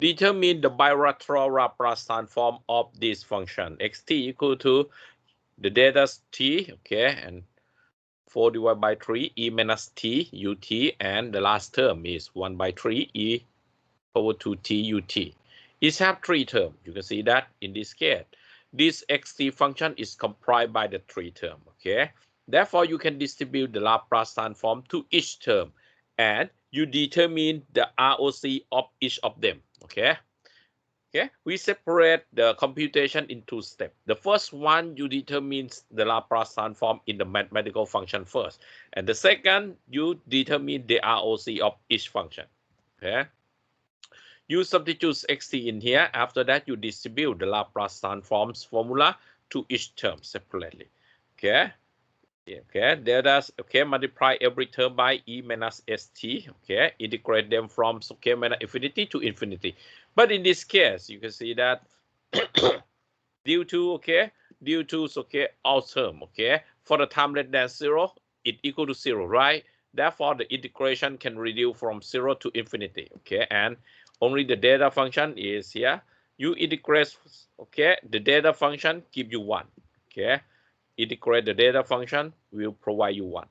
Determine the bilateral Laplace transform of this function. Xt equal to the data t, okay, and 4 divided by 3 e minus t ut, and the last term is 1 by 3 e power 2 t ut. It have 3 terms. You can see that in this case. This xt function is comprised by the 3 terms, okay? Therefore, you can distribute the Laplace transform to each term, and you determine the ROC of each of them, okay? Okay, we separate the computation in 2 steps. The first one, you determine the Laplace transform in the mathematical function first. And the second, you determine the ROC of each function. Okay. You substitute xt in here. After that, you distribute the Laplace transforms formula to each term separately. Okay. Okay, there does, okay, multiply every term by e minus st, okay, integrate them from okay minus infinity to infinity. But in this case, you can see that due to okay all term, okay, for the time less than 0, it equal to 0, right? Therefore, the integration can reduce from 0 to infinity, okay, and only the data function is here. You integrate, okay, the data function give you 1, okay. Integrate the data function will provide you 1.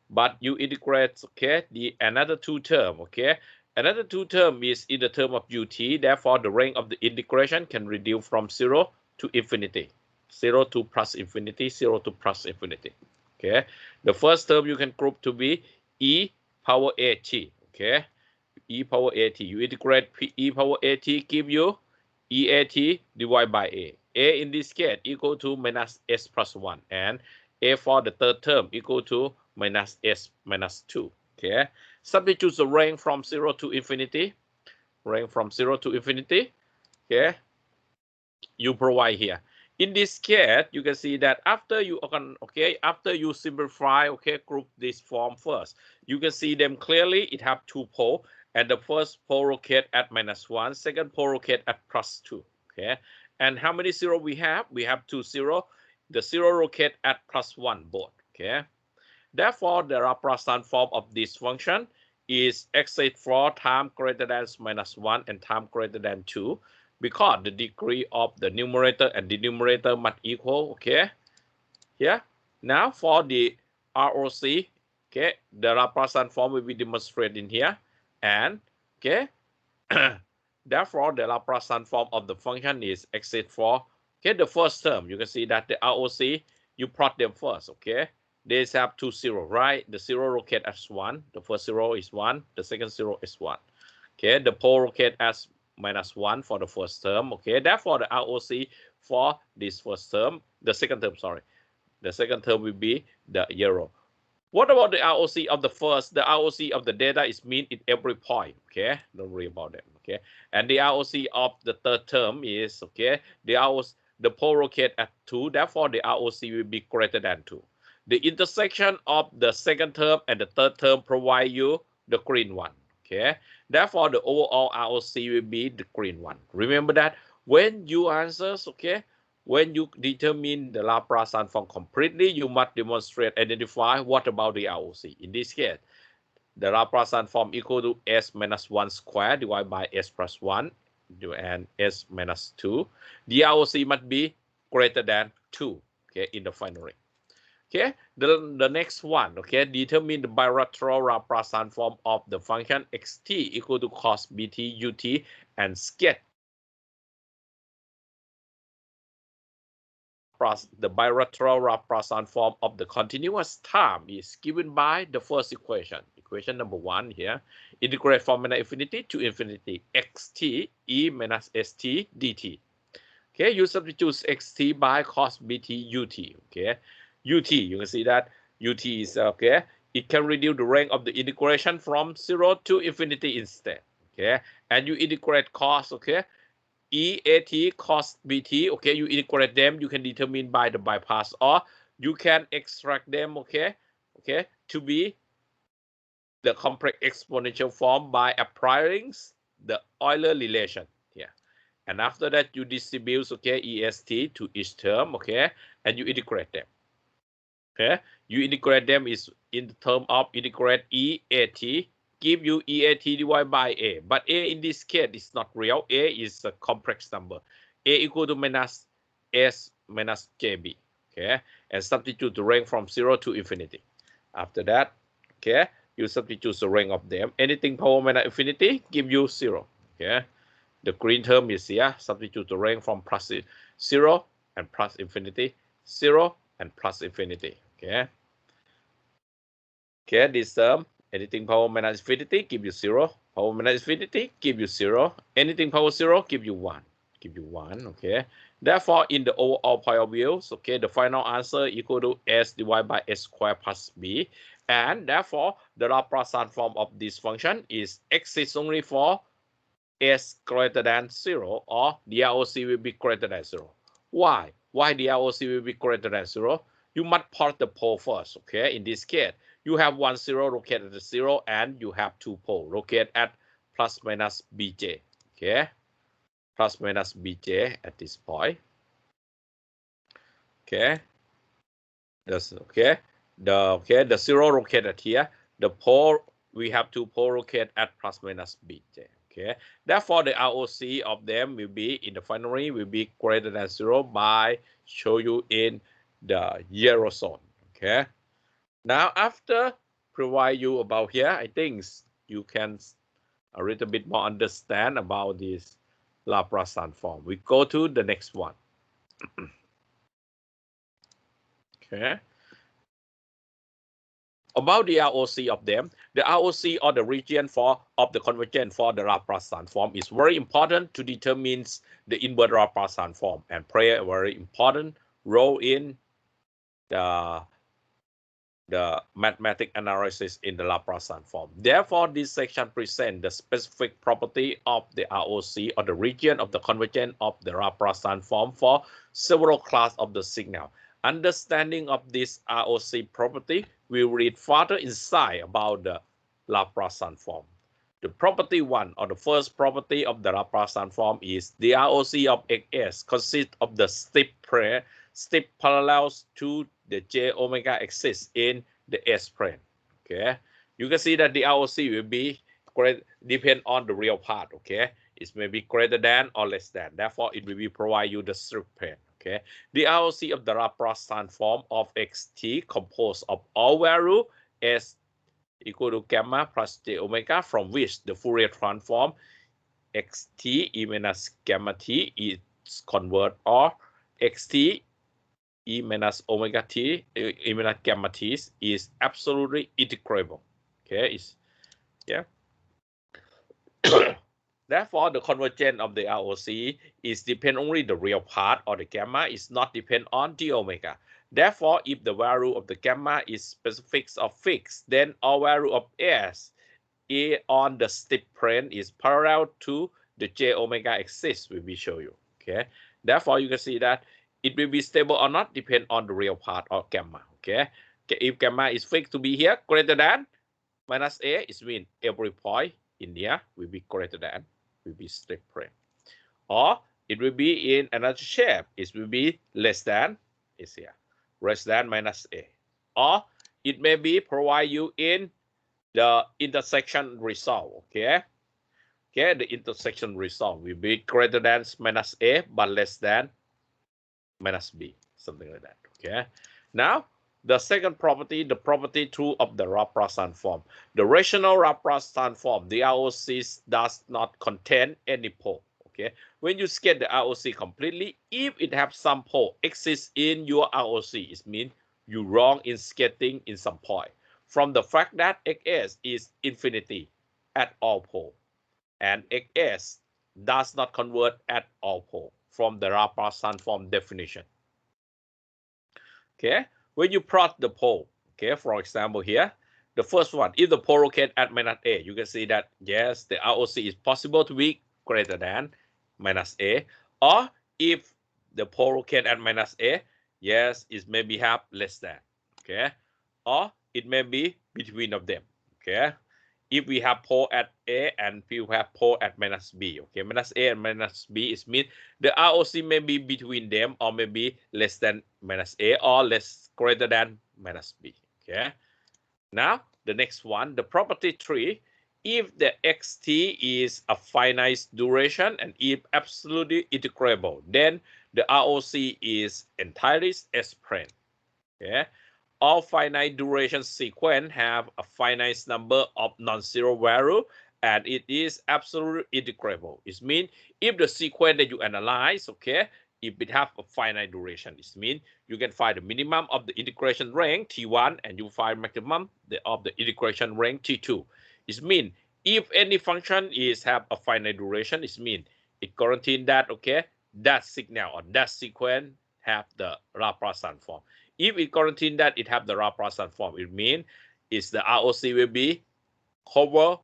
But you integrate, okay, the another 2 term, okay. Another 2 term is in the term of ut. Therefore, the range of the integration can reduce from 0 to infinity. 0 to plus infinity, 0 to plus infinity. Okay. The first term you can group to be e power at. Okay. E power at. You integrate e power at, give you EAT divided by A. A in this case equal to minus S plus 1. And A for the third term equal to minus S minus 2. Okay. Substitute the range from 0 to infinity. Range from 0 to infinity. Okay. You provide here. In this case, you can see that after you after you simplify, okay, group this form first, you can see them clearly. It have 2 poles, and the first pole locate at -1, second pole locate at +2. Okay, and how many 0 we have? We have 2 0. The 0 locate at +1 both. Okay, therefore the Laplace transform of this function is exceed for time greater than -1 and time greater than 2. Because the degree of the numerator and denominator must equal, okay? Here, now for the ROC, okay, the Laplace transform will be demonstrated in here, and okay, therefore the Laplace transform of the function is exceed for, okay, the first term. You can see that the ROC, you plot them first, okay? They have 2 0, right? The 0 locate as 1. The first 0 is 1. The second 0 is 1. Okay, the pole locate as -1 for the first term. Okay, therefore the ROC for this first term, the second term, sorry, the second term will be the 0. What about the ROC of the first? The ROC of the data is mean in every point. Okay, don't worry about them. Okay, and the ROC of the third term is, okay, the pole locate at 2. Therefore, the ROC will be greater than 2. The intersection of the second term and the third term provide you the green one. Okay, therefore the overall ROC will be the green one. Remember that when you answers, okay, when you determine the Laplace transform completely, you must demonstrate, identify what about the ROC. In this case, the Laplace transform equal to s minus 1 squared divided by s plus 1 and s minus 2. The ROC must be greater than 2, okay, in the final ring. Okay, the next one, okay, determine the bilateral Laplace transform of the function xt equal to cos bt ut and sketch the bilateral Laplace transform of the continuous term is given by the first equation. Equation number 1 here. Integrate from infinity to infinity xt e minus st dt. Okay, you substitute xt by cos bt ut. Okay, ut, you can see that ut is, okay, it can reduce the range of the integration from 0 to infinity instead. Okay, and you integrate cos, okay, EAT cos BT, okay, you integrate them, you can determine by the bypass, or you can extract them, okay, to be the complex exponential form by applying the Euler relation here. And after that, you distribute, okay, EST to each term, okay, and you integrate them. Okay, you integrate them is in the term of integrate EAT, give you EAT divided by A. But A in this case is not real. A is a complex number. A equal to minus S minus JB. Okay, and substitute the range from 0 to infinity. After that, okay, you substitute the range of them. Anything power minus infinity give you 0. Okay, the green term is here. Substitute the range from plus 0 and plus infinity, 0 and plus infinity. Okay. Okay, this term, anything power minus infinity give you 0. Power minus infinity give you 0. Anything power 0 give you 1. Give you 1. Okay. Therefore, in the overall point of view, okay, the final answer equal to S divided by S squared plus B. And therefore, the Laplace transform of this function is exists only for S greater than 0, or the ROC will be greater than 0. Why? Why the ROC will be greater than 0? You must plot the pole first, okay? In this case, you have 1, 0 located at 0, and you have 2 pole located at plus minus BJ, okay? Plus minus BJ at this point. Okay. That's okay. The 0 located here. The pole, we have 2 pole located at plus minus BJ. Okay. Therefore, the ROC of them will be in the finally will be greater than 0 by show you in the yellow zone. Okay. Now after provide you about here, I think you can a little bit more understand about this Laplace transform. We go to the next one. Okay. About the ROC of them, the ROC or the region of the convergence for the Laplace transform is very important to determine the inverse Laplace transform and play a very important role in the mathematical analysis in the Laplace transform. Therefore, this section presents the specific property of the ROC or the region of the convergence of the Laplace transform for several classes of the signal. Understanding of this ROC property, we will read further inside about the Laplace transform. The property 1 or the first property of the Laplace transform is the ROC of X consists of the steep parallels to the j omega axis in the S plane. Okay, you can see that the ROC will be depend on the real part. Okay, it may be greater than or less than. Therefore, it will be provide you the strip plane. Okay, the ROC of the Laplace transform of xt composed of all value s equal to gamma plus j omega, from which the Fourier transform xt e minus gamma t is convert, or xt e minus omega t e minus gamma t is absolutely integrable. Okay, Therefore, the convergence of the ROC is depend only the real part, or the gamma is not depend on the omega. Therefore, if the value of the gamma is specific or fixed, then all value of s on the steep plane is parallel to the j omega axis will be show you. Okay. Therefore, you can see that it will be stable or not depend on the real part or gamma. Okay. If gamma is fixed to be here greater than minus a, it means every point in here will be greater than, will be steep plane. Or it will be in another shape. It will be less than, is here, less than minus a. Or it may be provide you in the intersection result. Okay. Okay, the intersection result will be greater than minus a but less than minus b, something like that. Okay. Now, the second property, the property 2 of the Laplace transform. The rational Laplace transform, the ROC does not contain any pole. Okay. When you get the ROC completely, if it have some pole exists in your ROC, it means you wrong in getting in some point. From the fact that X is infinity at all pole, and X does not convert at all pole from the Laplace transform definition. Okay, when you plot the pole, okay, for example here, the first one, if the pole located at minus a, you can see that yes, the ROC is possible to be greater than minus a, or if the pole located at minus a, yes, it may be have less than, okay, or it may be between of them. Okay, if we have pole at a and we have pole at minus b, okay, minus a and minus b is mean the ROC may be between them, or maybe less than minus a or less greater than minus b. Okay, now the next one, the property 3, if the xt is a finite duration and if absolutely integrable, then the ROC is entirely S-plane. Okay? All finite duration sequence have a finite number of non-zero value and it is absolutely integrable. It means if the sequence that you analyze, okay, if it have a finite duration, it means you can find the minimum of the integration range T1 and you find maximum of the integration range T2. It means if any function is have a finite duration, it means it guarantees that, okay, that signal or that sequence have the Laplace transform. If it guarantees that it have the Laplace transform, it means is the ROC will be cover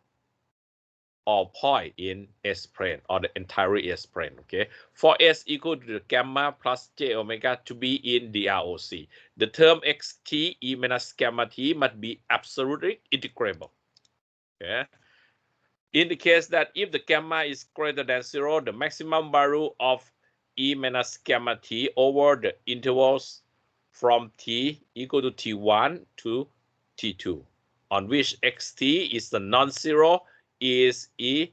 all point in S-plane or the entire S-plane. Okay, for S equal to the gamma plus j omega to be in the ROC, the term xt e minus gamma t must be absolutely integrable. Okay. In the case that if the gamma is greater than 0, the maximum value of e minus gamma t over the intervals from t equal to t1 to t2, on which xt is the non-zero, is e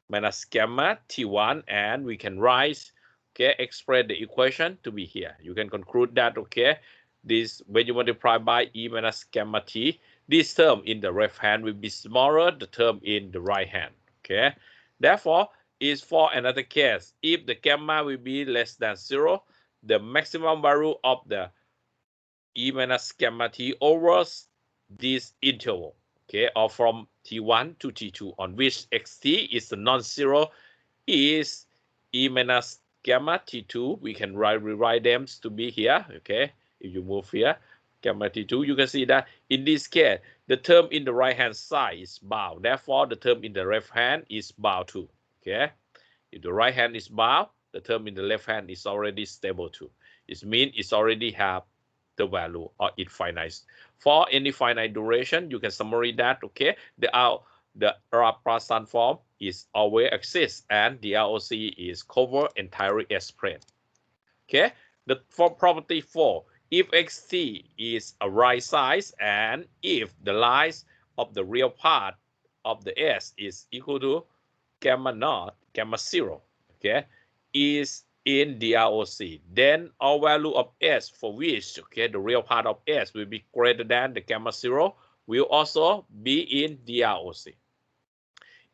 minus gamma t1, and we can write, okay, express the equation to be here. You can conclude that, okay, this when you multiply by e minus gamma t, this term in the left hand will be smaller the term in the right hand. Okay, therefore is for another case, if the gamma will be less than 0, the maximum value of the e minus gamma t over this interval, okay, or from t1 to t2, on which xt is the non-zero, is e minus gamma t2. We can rewrite them to be here. Okay, if you move here, gamma t2, you can see that in this case the term in the right hand side is bound, therefore the term in the left hand is bound too. Okay, if the right hand is bound, the term in the left hand is already stable too. It means it's already have the value or infinite. For any finite duration, you can summarize that, okay, the Laplace transform is always exists and the ROC is cover entire S-plane. Okay, the for property 4, if xt is a right size and if the lines of the real part of the S is equal to gamma naught, gamma 0, okay, is in the ROC, then all value of S for which, okay, the real part of S will be greater than the gamma 0 will also be in the ROC.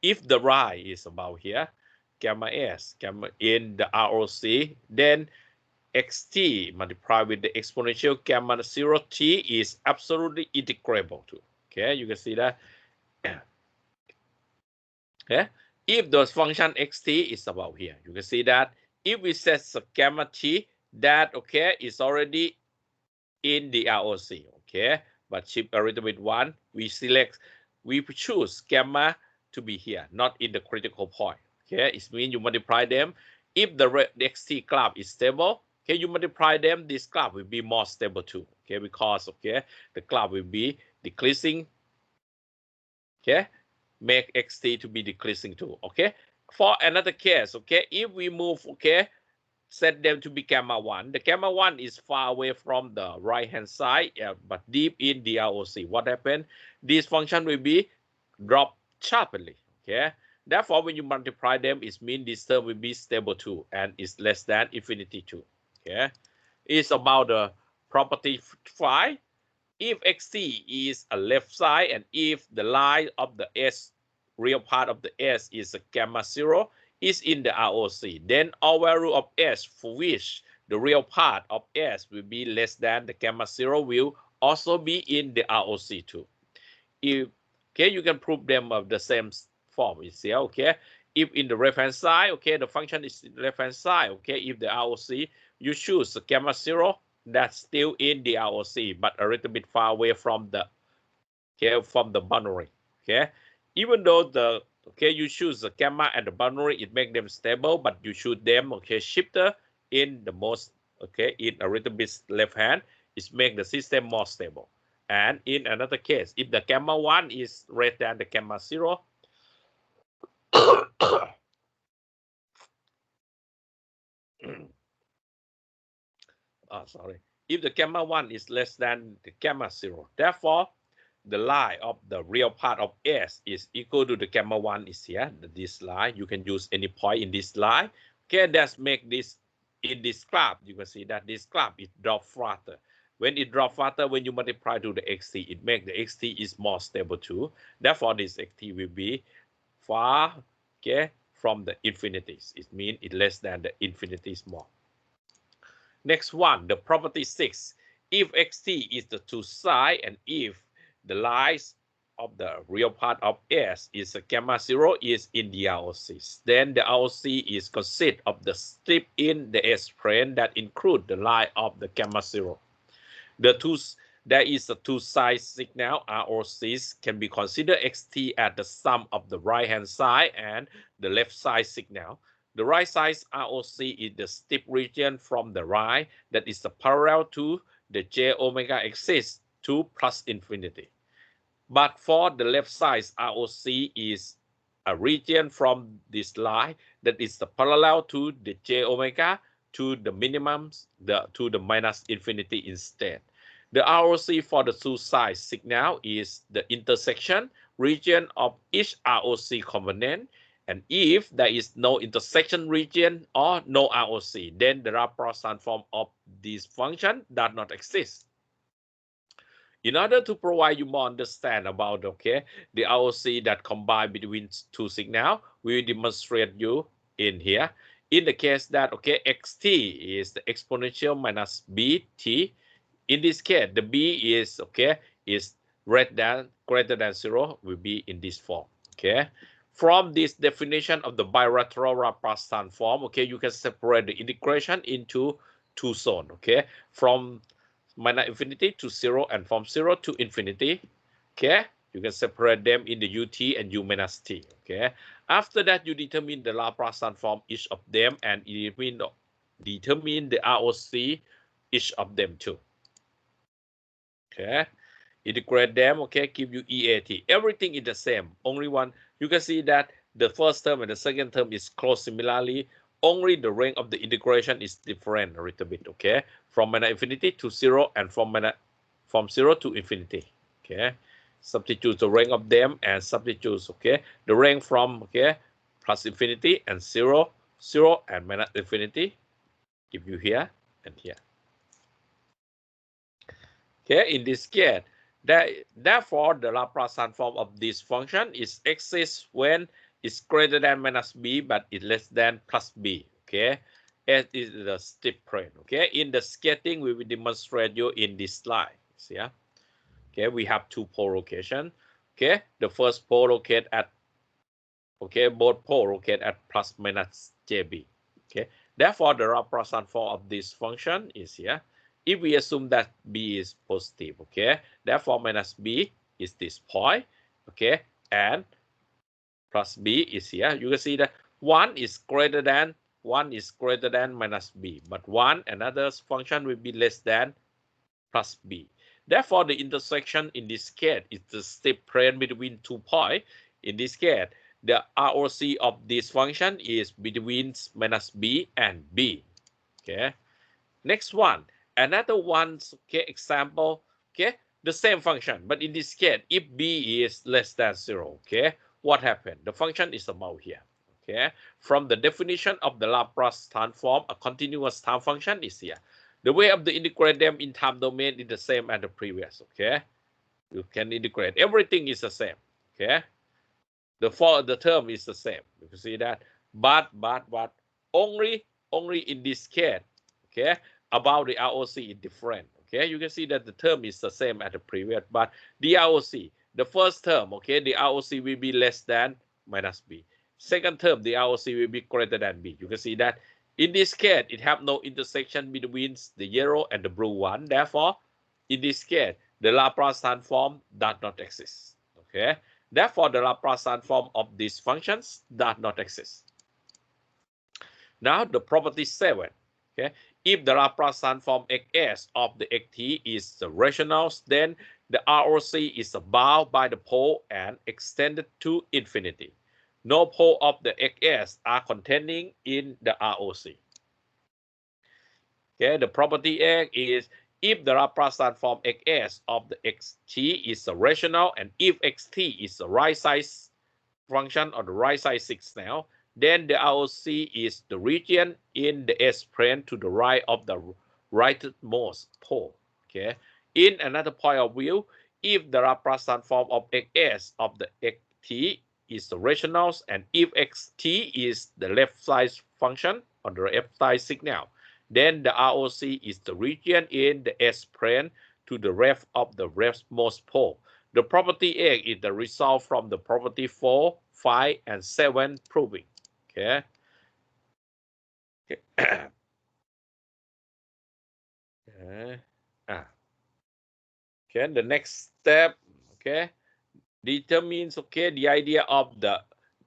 If the right is about here, gamma S, gamma in the ROC, then xt multiplied with the exponential gamma 0 t is absolutely integrable too. Okay, you can see that. Okay, if the function xt is about here, you can see that if we set gamma t, that, okay, is already in the ROC. Okay, but shift a little bit one, we choose gamma to be here, not in the critical point. Okay, it means you multiply them. If the xt graph is stable, okay, you multiply them, this graph will be more stable too. Okay, because, okay, the graph will be decreasing. Okay, make xt to be decreasing too. Okay, for another case, okay, if we move, okay, set them to be gamma 1. The gamma 1 is far away from the right hand side, but deep in the ROC. What happened? This function will be dropped sharply. Okay, therefore when you multiply them, it means this term will be stable too and is less than infinity too. Okay, it's about the property 5. If xt is a left side and if the line of the S, real part of the S, is a gamma 0, is in the ROC, then all value of S for which the real part of S will be less than the gamma 0 will also be in the ROC too. If, okay, you can prove them of the same form. You see, okay, if in the left hand side, okay, the function is in the left hand side, okay, if the ROC, you choose the gamma 0, that's still in the ROC, but a little bit far away from the, okay, from the boundary. Okay, even though the, okay, you choose the gamma and the boundary, it make them stable, but you choose them, okay, shifter in the most, okay, in a little bit left hand, it make the system more stable. And in another case, if the gamma 1 is greater than the gamma 0, sorry, if the gamma 1 is less than the gamma 0, therefore the line of the real part of S is equal to the gamma 1 is here, this line. You can use any point in this line. Okay, let's make this in this graph. You can see that this graph is drop faster. When it drop faster, when you multiply to the xt, it makes the xt is more stable too. Therefore, this xt will be far, okay, from the infinities. It means it less than the infinities more. Next one, the property 6. If xt is the two sides and if the lines of the real part of S is a gamma 0 is in the ROC, then the ROC is consist of the strip in the S plane that include the line of the gamma 0. There is a two-side signal ROCs can be considered xt as the sum of the right-hand side and the left side signal. The right side ROC is the steep region from the right that is parallel to the j omega axis to plus infinity. But for the left side ROC is a region from this line that is parallel to the j omega to the minimum, to the minus infinity instead. The ROC for the two sides signal is the intersection region of each ROC component. And if there is no intersection region or no ROC, then the Laplace transform of this function does not exist. In order to provide you more understand about the ROC that combine between two signals, we will demonstrate you in here. In the case that xt is the exponential minus bt. In this case, the b is is greater than 0 will be in this form. From this definition of the bilateral Laplace transform, you can separate the integration into two zones, from minus infinity to 0 and from 0 to infinity. You can separate them in the ut and u minus t. After that, you determine the Laplace transform each of them and determine the ROC each of them too. Integrate them, give you EAT. Everything is the same. Only one, you can see that the first term and the second term is close similarly. Only the range of the integration is different a little bit, from minus infinity to 0 and from 0 to infinity. Substitute the range of them and substitute, the range from, plus infinity and 0, 0 and minus infinity. Give you here and here. In this case, therefore, the Laplace transform of this function is exists when it's greater than minus b, but it's less than plus b. As is the steep plane. In the sketching, we will demonstrate you in this slide. See, we have two pole location. The first pole located at both pole located at plus minus jb. Therefore, the Laplace transform of this function is here. If we assume that b is positive, therefore minus b is this point, and plus b is here. You can see that 1 is greater than minus b, but another function will be less than plus b. Therefore, the intersection in this case is the steep plane between 2 points. In this case, the ROC of this function is between minus b and b. Next one. Another one, example, the same function, but in this case, if b is less than 0, what happened? The function is about here, From the definition of the Laplace transform, a continuous time function is here. The way of the integrate them in time domain is the same as the previous, You can integrate. Everything is the same, The term is the same. You can see that, but only in this case, about the ROC is different. You can see that the term is the same as the previous, but the ROC, the first term, the ROC will be less than minus b. Second term, the ROC will be greater than b. You can see that in this case, it have no intersection between the yellow and the blue one. Therefore, in this case, the Laplace transform does not exist. Therefore, the Laplace transform of these functions does not exist. Now, the property 7. If the Laplace transform Xs of the Xt is the rational, then the ROC is bound by the pole and extended to infinity. No pole of the Xs are containing in the ROC. The property X is if the Laplace transform xs of the xt is a rational, and if xt is a right size function or the right size 6 now, then the ROC is the region in the S-plane to the right of the rightmost pole. Okay. In another point of view, if the Laplace transform of xs of the xt is the rationals, and if xt is the left side function or the left side signal, then the ROC is the region in the S-plane to the left of the leftmost pole. The property A is the result from the property 4, 5, and 7 proving. Okay. Okay. Okay. The next step. Okay. Determines, okay, the idea of the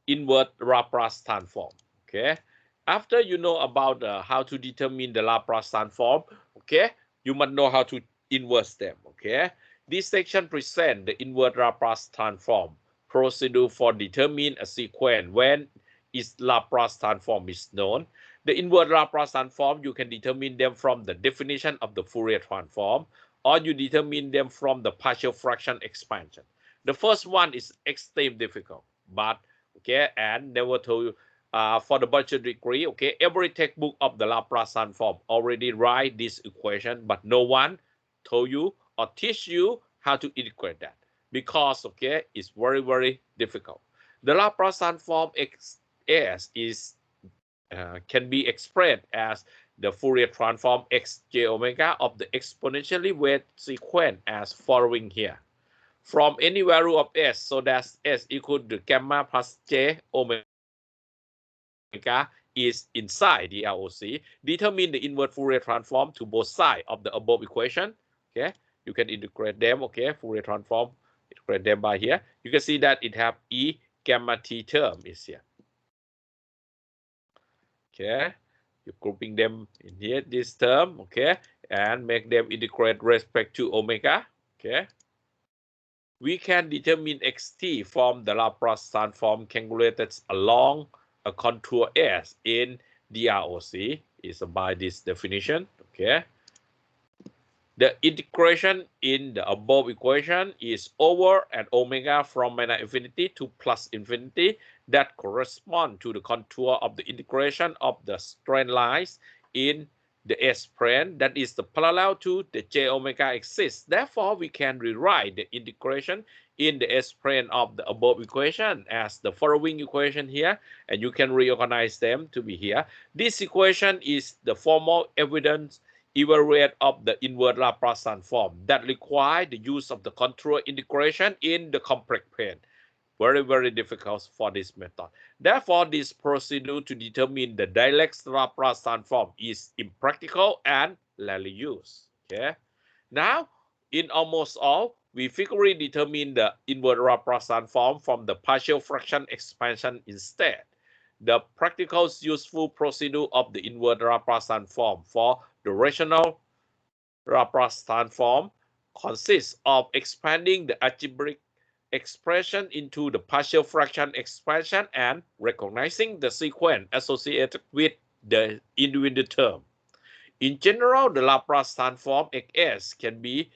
inverse Laplace transform. Okay. After you know about how to determine the Laplace transform, okay, you must know how to inverse them. Okay. This section presents the inverse Laplace transform procedure for determining a sequence when its Laplace transform is known. The inverse Laplace transform, you can determine them from the definition of the Fourier transform, or you determine them from the partial fraction expansion. The first one is extremely difficult, but okay, and never told you for the bachelor degree, okay, every textbook of the Laplace transform already write this equation, but no one told you or teach you how to integrate that, because okay, it's very, very difficult. The Laplace transform xs is can be expressed as the Fourier transform xj omega of the exponentially weighted sequence as following here. From any value of s, so that s equal to gamma plus j omega is inside the LOC, determine the inverse Fourier transform to both sides of the above equation. Okay, you can integrate them. Okay, Fourier transform, integrate them by here. You can see that it have e gamma t term is here. Okay, you're grouping them in here, this term, okay, and make them integrate respect to omega. Okay, we can determine xt from the Laplace transform calculated along a contour S in the ROC is by this definition. Okay, the integration in the above equation is over and omega from minus infinity to plus infinity that correspond to the contour of the integration of the straight lines in the S-plane that is the parallel to the j omega axis. Therefore, we can rewrite the integration in the S-plane of the above equation as the following equation here, and you can reorganize them to be here. This equation is the formal evidence evaluate of the inverse Laplace transform that require the use of the contour integration in the complex plane. Very, very difficult for this method. Therefore, this procedure to determine the direct Laplace transform is impractical and rarely used. Okay. Now, in almost all, we figuratively determine the inverse Laplace transform from the partial fraction expansion instead. The practical useful procedure of the inverse Laplace transform for the rational Laplace transform consists of expanding the algebraic expression into the partial fraction expansion and recognizing the sequence associated with the individual term. In general, the Laplace transform xs can be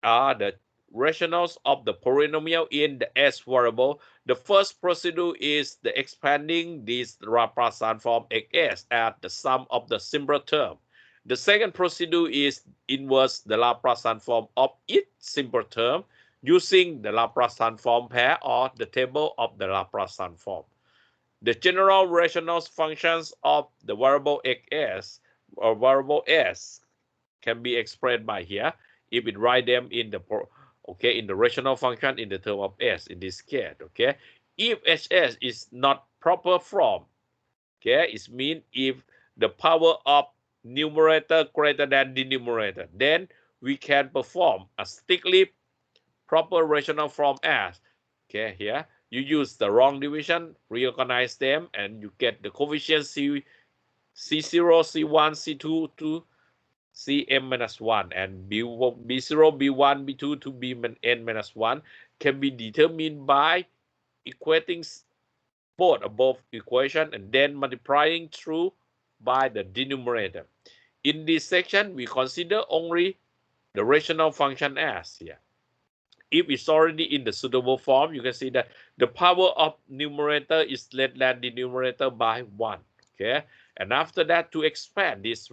the rationals of the polynomial in the s variable. The first procedure is the expanding this Laplace transform xs at the sum of the simple term. The second procedure is inverse the Laplace transform of each simple term using the Laplace transform pair or the table of the Laplace transform. The general rational functions of the variable xs or variable s can be expressed by here if we write them in the in the rational function in the term of s in this case. Okay, if hs is not proper form, okay, it means if the power of numerator greater than denominator, then we can perform a strictly proper rational form as. Okay, here you use the wrong division, reorganize them, and you get the coefficient C0, C1, C2 to Cm-1 and B0, B1, B2 to Bn-1 can be determined by equating both above equation and then multiplying through by the denominator. In this section, we consider only the rational function as here. If it's already in the suitable form, you can see that the power of numerator is less than the numerator by 1. Okay, and after that, to expand this